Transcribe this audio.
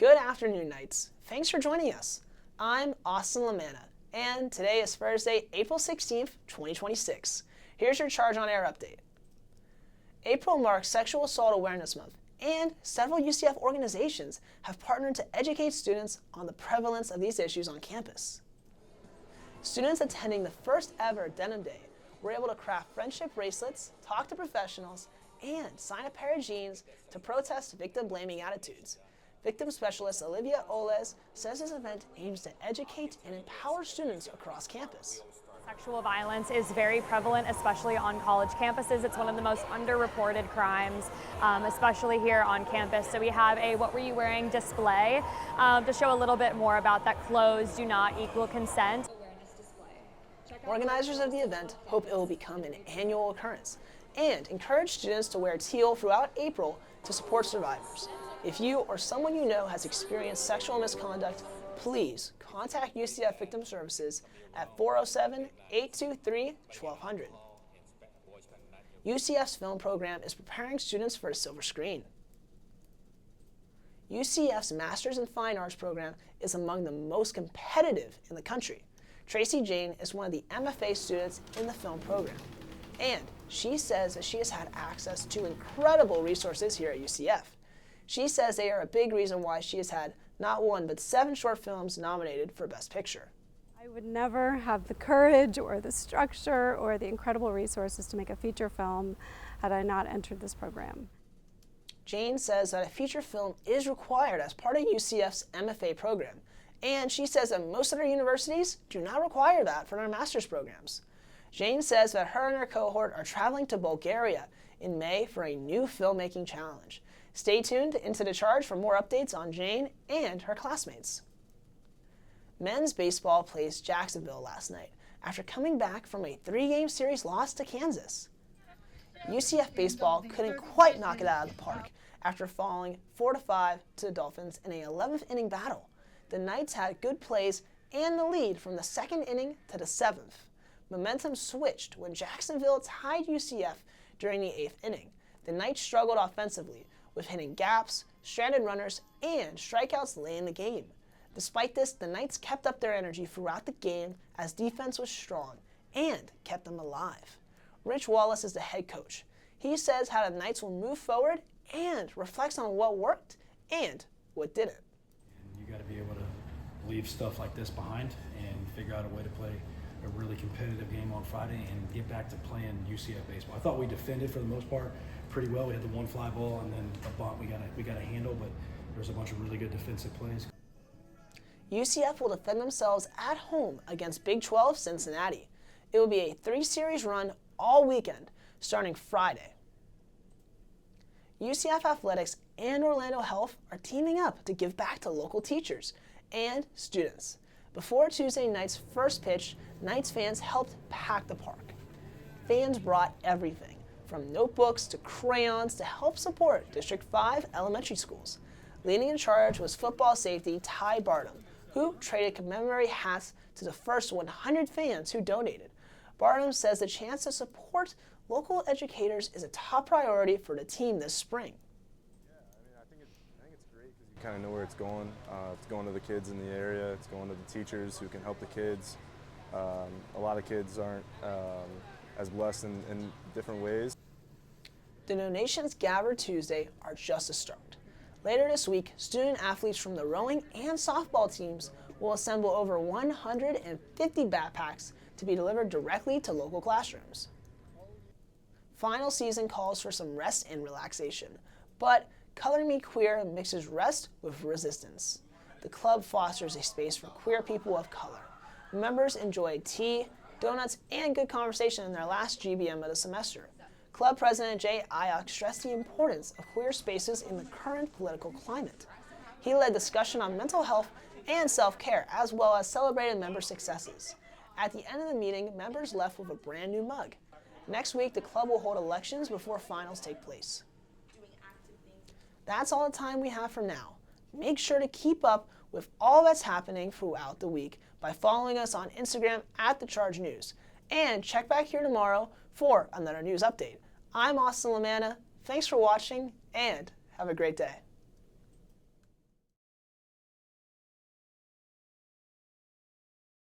Good afternoon, Knights. Thanks for joining us. I'm Austin Lamanna, and today is Thursday, April 16th, 2026. Here's your Charge on Air update. April marks Sexual Assault Awareness Month, and several UCF organizations have partnered to educate students on the prevalence of these issues on campus. Students attending the first ever Denim Day were able to craft friendship bracelets, talk to professionals, and sign a pair of jeans to protest victim-blaming attitudes. Victim specialist Olivia Oles says this event aims to educate and empower students across campus. Sexual violence is very prevalent, especially on college campuses. It's one of the most underreported crimes, especially here on campus. So we have a "What Were You Wearing" display to show a little bit more about that clothes do not equal consent. Organizers of the event hope it will become an annual occurrence and encourage students to wear teal throughout April to support survivors. If you or someone you know has experienced sexual misconduct, please contact UCF Victim Services at 407-823-1200. UCF's film program is preparing students for a silver screen. UCF's Masters in Fine Arts program is among the most competitive in the country. Tracy Jane is one of the MFA students in the film program, and she says that she has had access to incredible resources here at UCF. She says they are a big reason why she has had not one but 7 short films nominated for Best Picture. I would never have the courage or the structure or the incredible resources to make a feature film had I not entered this program. Jane says that a feature film is required as part of UCF's MFA program, and she says that most other universities do not require that for their master's programs. Jane says that her and her cohort are traveling to Bulgaria in May for a new filmmaking challenge. Stay tuned into The Charge for more updates on Jane and her classmates. Men's baseball plays Jacksonville last night after coming back from a 3-game series loss to Kansas. UCF baseball couldn't quite knock it out of the park after falling 4-5 to the Dolphins in an 11th inning battle. The Knights had good plays and the lead from the 2nd inning to the 7th. Momentum switched when Jacksonville tied UCF during the 8th inning. The Knights struggled offensively, with hitting gaps, stranded runners, and strikeouts late in the game. Despite this, the Knights kept up their energy throughout the game as defense was strong and kept them alive. Rich Wallace is the head coach. He says how the Knights will move forward and reflects on what worked and what didn't. You got to be able to leave stuff like this behind and figure out a way to play a really competitive game on Friday and get back to playing UCF baseball. I thought we defended for the most part pretty well. We had the one fly ball and then a bunt we got to handle, but there was a bunch of really good defensive plays. UCF will defend themselves at home against Big 12 Cincinnati. It will be a 3-series run all weekend, starting Friday. UCF Athletics and Orlando Health are teaming up to give back to local teachers and students. Before Tuesday night's first pitch, Knights fans helped pack the park. Fans brought everything, from notebooks to crayons, to help support District 5 elementary schools. Leading in charge was football safety Ty Barnum, who traded commemorative hats to the first 100 fans who donated. Barnum says the chance to support local educators is a top priority for the team this spring. I think it's great because you kind of know where it's going. It's going to the kids in the area. It's going to the teachers who can help the kids. A lot of kids aren't as blessed in different ways. The donations gathered Tuesday are just a start. Later this week, student athletes from the rowing and softball teams will assemble over 150 backpacks to be delivered directly to local classrooms. Final season calls for some rest and relaxation, but Color Me Queer mixes rest with resistance. The club fosters a space for queer people of color. Members enjoy tea, donuts, and good conversation in their last GBM of the semester. Club President Jay Ayok stressed the importance of queer spaces in the current political climate. He led discussion on mental health and self-care, as well as celebrated member successes. At the end of the meeting, members left with a brand new mug. Next week, the club will hold elections before finals take place. That's all the time we have for now. Make sure to keep up with all that's happening throughout the week by following us on Instagram at The Charge News. And check back here tomorrow for another news update. I'm Austin Lamanna. Thanks for watching and have a great day.